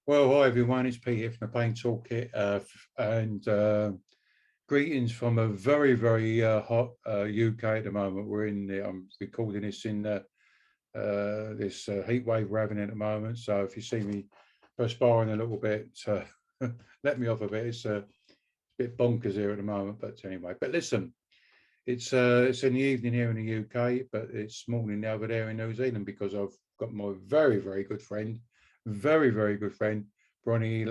Well, hi everyone, it's Pete here from the Pain Toolkit, and greetings from a very, very hot UK at the moment. I'm recording this in this heat wave we're having at the moment. So if you see me perspiring a little bit, let me off a bit. It's a bit bonkers here at the moment, but anyway. But listen, it's in the evening here in the UK, but it's morning over there in New Zealand because I've got my very, very good friend. Very, very good friend, Bronnie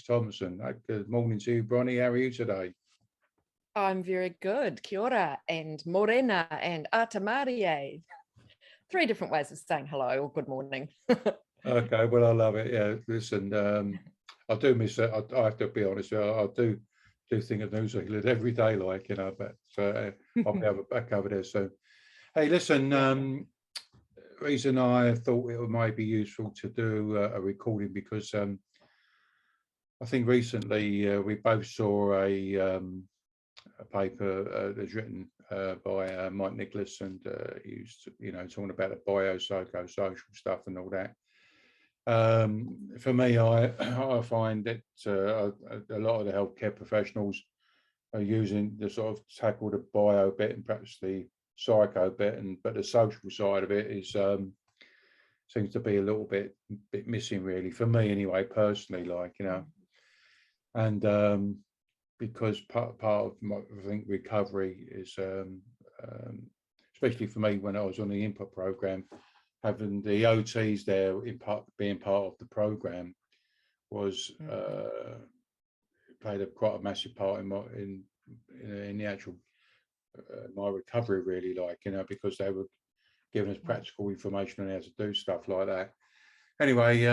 Thompson. Good morning to you, Bronnie. How are you today? I'm very good. Kia ora and morena and ata marie. 3 different ways of saying hello or good morning. Okay, well, I love it. Yeah, listen, I do miss it. I have to be honest. I do think of New Zealand every day, like, but I'll be back over there soon. Hey, listen, reason I thought it might be useful to do a recording because I think recently we both saw a paper that's written by Mike Nicholas, and he was talking about the biopsychosocial stuff and all that. For me, I find that a lot of the healthcare professionals are using the sort of tackle the bio bit and perhaps the psycho bit, but the social side of it is seems to be a little bit missing, really, for me anyway, personally, and because part of my, I think, recovery is especially for me when I was on the input program, having the OTs there being part of the program was played quite a massive part in the actual my recovery, really, because they were giving us practical information on how to do stuff like that. Anyway,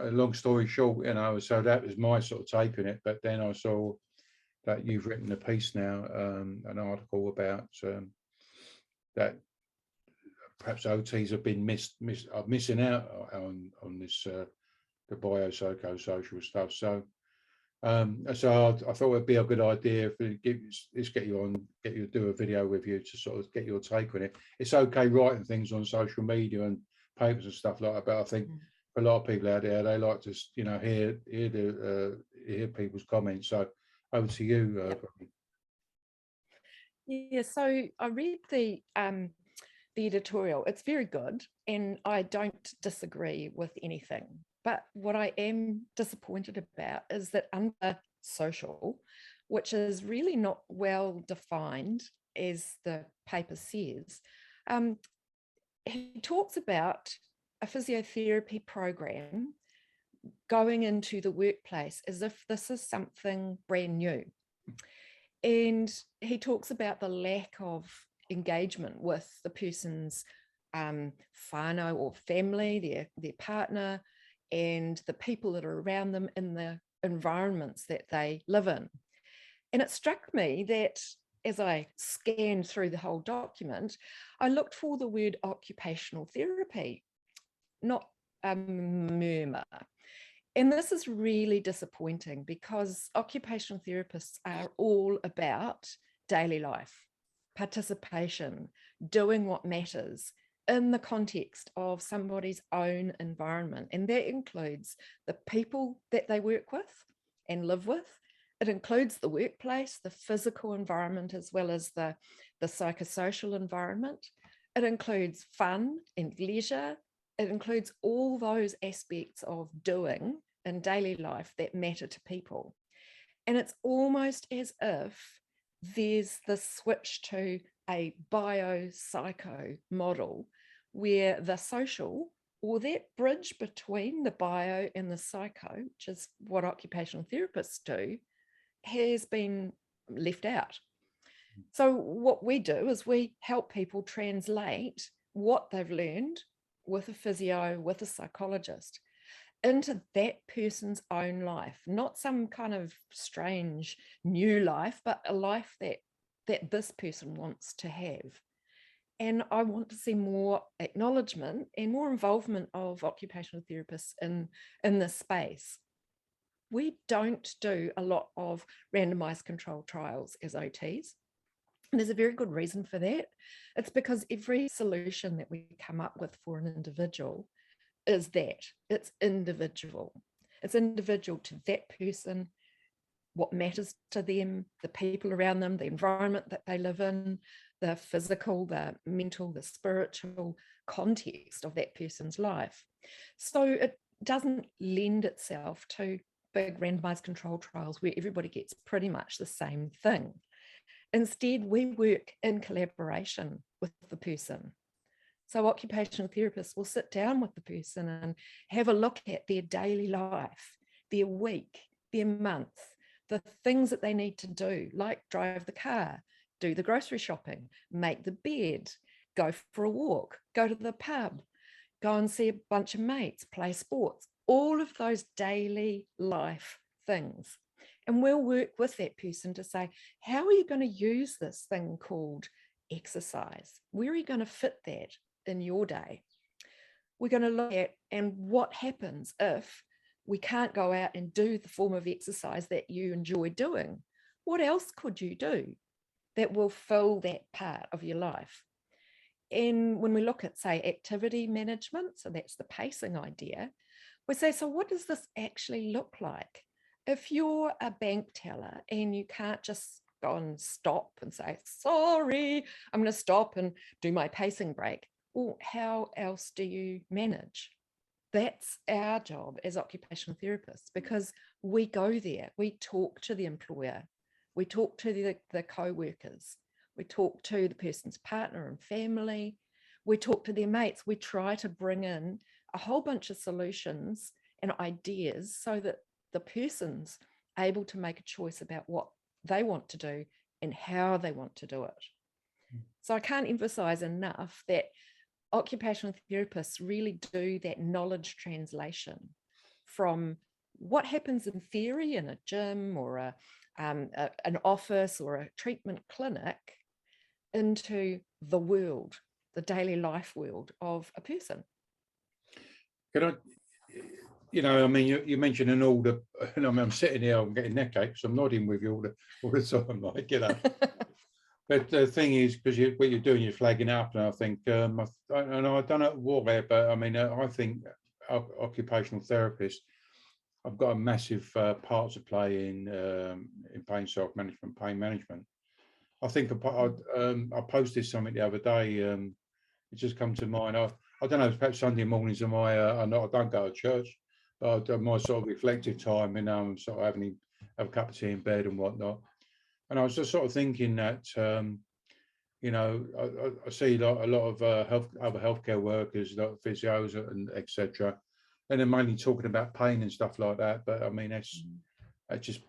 long story short, so that was my sort of take on it. But then I saw that you've written a piece now, an article about that perhaps OTs have been missing out on this the biopsychosocial stuff. So I thought it'd be a good idea if get you to do a video with you to sort of get your take on it. It's okay writing things on social media and papers and stuff like that, but I think for a lot of people out there, they like to hear people's comments. So over to you. Yeah, so I read the editorial. It's very good, and I don't disagree with anything. But what I am disappointed about is that under social, which is really not well defined, as the paper says, he talks about a physiotherapy program going into the workplace as if this is something brand new. And he talks about the lack of engagement with the person's whānau or family, their partner, and the people that are around them in the environments that they live in. And it struck me that as I scanned through the whole document, I looked for the word occupational therapy, not murmur. And this is really disappointing because occupational therapists are all about daily life, participation, doing what matters in the context of somebody's own environment. And that includes the people that they work with and live with. It includes the workplace, the physical environment, as well as the psychosocial environment. It includes fun and leisure. It includes all those aspects of doing in daily life that matter to people. And it's almost as if there's the switch to a biopsycho model where the social, or that bridge between the bio and the psycho, which is what occupational therapists do, has been left out. So what we do is we help people translate what they've learned with a physio, with a psychologist, into that person's own life, not some kind of strange new life, but a life that this person wants to have. And I want to see more acknowledgement and more involvement of occupational therapists in this space. We don't do a lot of randomized controlled trials as OTs. And there's a very good reason for that. It's because every solution that we come up with for an individual is that it's individual. It's individual to that person, what matters to them, the people around them, the environment that they live in, the physical, the mental, the spiritual context of that person's life. So it doesn't lend itself to big randomized control trials where everybody gets pretty much the same thing. Instead, we work in collaboration with the person. So occupational therapists will sit down with the person and have a look at their daily life, their week, their month, the things that they need to do, like drive the car, do the grocery shopping, make the bed, go for a walk, go to the pub, go and see a bunch of mates, play sports, all of those daily life things. And we'll work with that person to say, how are you going to use this thing called exercise? Where are you going to fit that in your day? We're going to look at, and what happens if we can't go out and do the form of exercise that you enjoy doing? What else could you do that will fill that part of your life? And when we look at, say, activity management, so that's the pacing idea, we say, so what does this actually look like? If you're a bank teller and you can't just go and stop and say, sorry, I'm going to stop and do my pacing break. Well, how else do you manage? That's our job as occupational therapists, because we go there, we talk to the employer, we talk to the co-workers, we talk to the person's partner and family, we talk to their mates, we try to bring in a whole bunch of solutions and ideas so that the person's able to make a choice about what they want to do and how they want to do it. So I can't emphasize enough that occupational therapists really do that knowledge translation from what happens in theory in a gym or an office or a treatment clinic into the world, the daily life world of a person. Can I, I mean, you mentioned an order, and I'm sitting here, I'm getting neck aches, I'm nodding with you all the time, like, But the thing is, because what you're doing, you're flagging up, and I think, and I don't know why, but I mean, I think occupational therapists, I've got a massive part to play in pain self-management, pain management. I think I posted something the other day. It just come to mind. I don't know, perhaps Sunday mornings are I don't go to church, but my sort of reflective time, I'm sort of have a cup of tea in bed and whatnot. And I was just sort of thinking that, I see a lot of other healthcare workers, like physios and etc. And they're mainly talking about pain and stuff like that. But I mean, that's just,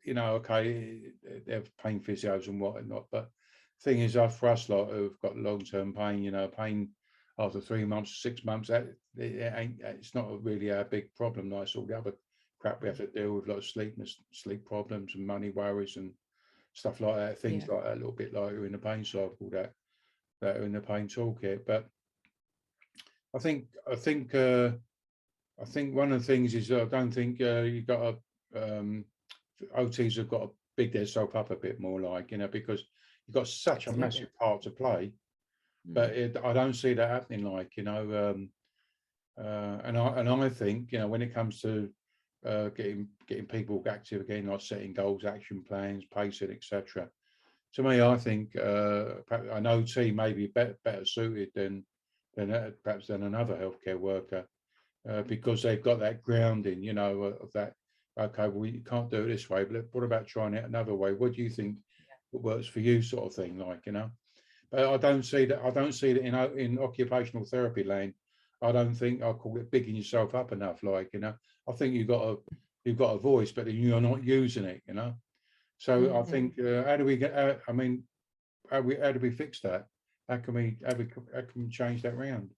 okay, they have pain physios and whatnot. But the thing is, for us, like, who've got long-term pain, pain after 3 months, 6 months, it's not really a big problem. Like all the other crap we have to deal with, like sleep problems and money worries and stuff like that, things like that, a little bit like in the pain cycle that are in the pain toolkit. But I think one of the things is, I don't think you've got to OTs have got to big themselves up a bit more, like, because you've got such a massive part to play. But I don't see that happening, like, and I think, when it comes to getting people active again, like setting goals, action plans, pacing, etc. To me, I think an OT may be better suited than perhaps than another healthcare worker, because they've got that grounding, of that. Okay, well, you can't do it this way, but what about trying it another way? What do you think works for you, sort of thing, like, But I don't see that. I don't see that in occupational therapy land. I don't think I call it bigging yourself up enough, like, I think you've got a voice, but you're not using it, So I think, how do we get? how do we fix that? How can we change that round?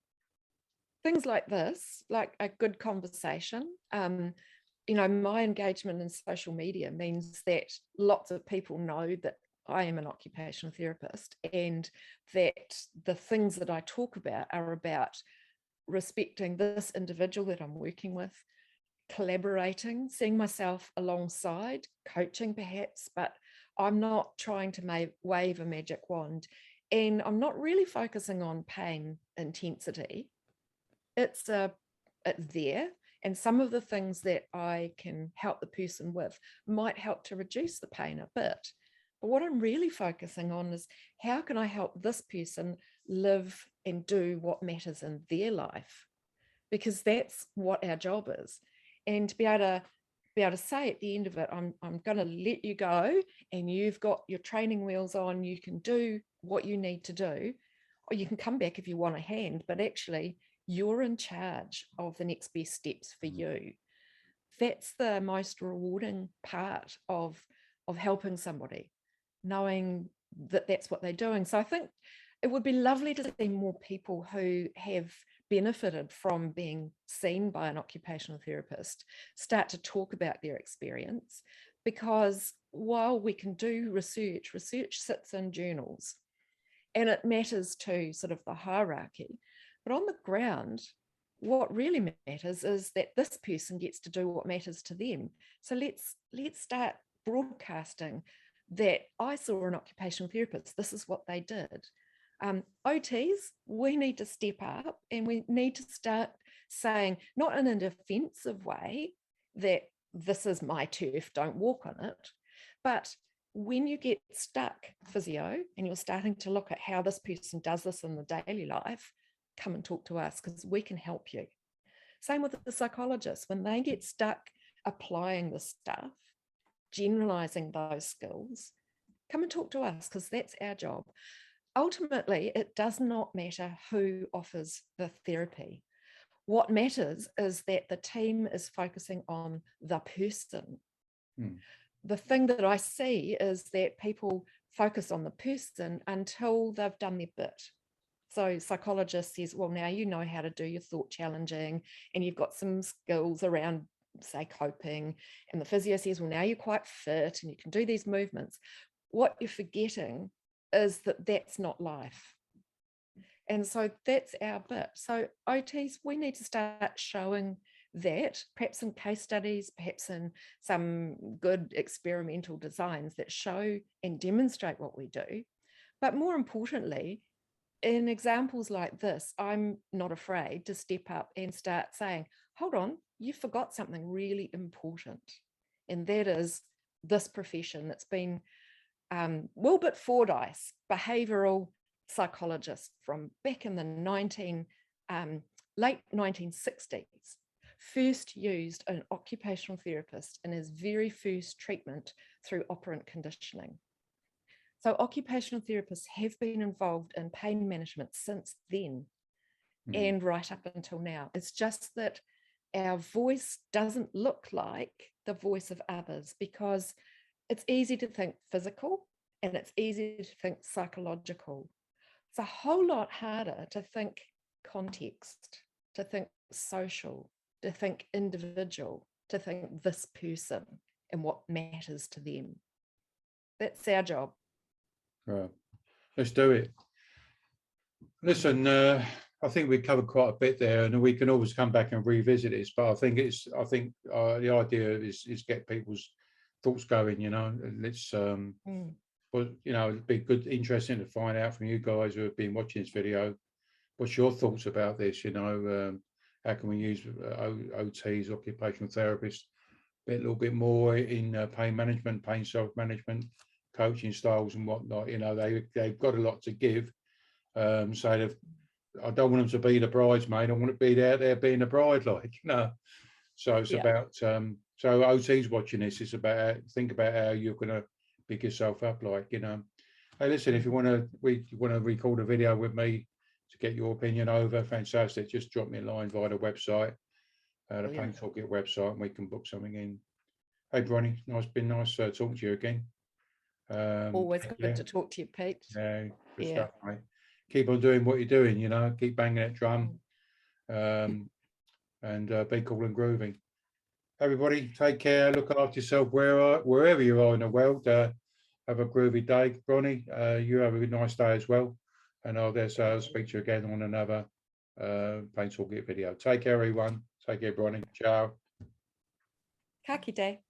Things like this, like a good conversation. My engagement in social media means that lots of people know that I am an occupational therapist, and that the things that I talk about are about respecting this individual that I'm working with, collaborating, seeing myself alongside, coaching perhaps, but I'm not trying to wave a magic wand, and I'm not really focusing on pain intensity. It's there, And some of the things that I can help the person with might help to reduce the pain a bit. But what I'm really focusing on is how can I help this person live and do what matters in their life? Because that's what our job is. And to be able to say at the end of it, I'm going to let you go and you've got your training wheels on, you can do what you need to do, or you can come back if you want a hand, but actually you're in charge of the next best steps for you. That's the most rewarding part of helping somebody, knowing that that's what they're doing. So I think it would be lovely to see more people who have benefited from being seen by an occupational therapist start to talk about their experience, because while we can do research sits in journals and it matters to sort of the hierarchy, but on the ground, what really matters is that this person gets to do what matters to them. So let's start broadcasting that I saw an occupational therapist, this is what they did. OTs, we need to step up and we need to start saying, not in a defensive way that this is my turf, don't walk on it, but when you get stuck, physio, and you're starting to look at how this person does this in the daily life, come and talk to us because we can help you. Same with the psychologists, when they get stuck applying the stuff, generalizing those skills, come and talk to us because that's our job. Ultimately, it does not matter who offers the therapy. What matters is that the team is focusing on the person. The thing that I see is that people focus on the person until they've done their bit. So psychologist says, well, now you know how to do your thought challenging and you've got some skills around, say, coping. And the physio says, well, now you're quite fit and you can do these movements. What you're forgetting is that that's not life. And so that's our bit. So OTs, we need to start showing that, perhaps in case studies, perhaps in some good experimental designs that show and demonstrate what we do. But more importantly, in examples like this, I'm not afraid to step up and start saying, hold on, you forgot something really important. And that is this profession that's been Wilbert Fordyce, behavioral psychologist from back in the late 1960s, first used an occupational therapist in his very first treatment through operant conditioning. So occupational therapists have been involved in pain management since then and right up until now. It's just that our voice doesn't look like the voice of others because it's easy to think physical and it's easy to think psychological. It's a whole lot harder to think context, to think social, to think individual, to think this person and what matters to them. That's our job. Right. Let's do it. Listen, I think we covered quite a bit there, and we can always come back and revisit this. But I think the idea is get people's thoughts going. You know, let's well, you know, it'd be good, interesting to find out from you guys who have been watching this video. What's your thoughts about this? You know, how can we use OTs, occupational therapists, a little bit more in pain management, pain self-management, coaching styles and whatnot? You know, they've got a lot to give. So I don't want them to be the bridesmaid. I want to be there being the bride, like, you know. So it's about so OTs watching this. It's about think about how you're going to pick yourself up, like, you know. Hey, listen, if you want to record a video with me to get your opinion over, fantastic. Just drop me a line via the website, the Pain Toolkit website, and we can book something in. Hey, Bronnie, been nice talking to you again. Always good to talk to you, Pete. Yeah, good stuff, mate. Keep on doing what you're doing, you know, keep banging that drum, and be cool and groovy. Everybody, take care, look after yourself wherever you are in the world. Have a groovy day. Bronnie, you have a nice day as well. And I'll speak to you again on another Pain Toolkit video. Take care, everyone. Take care, Bronnie. Ciao. Ka kite.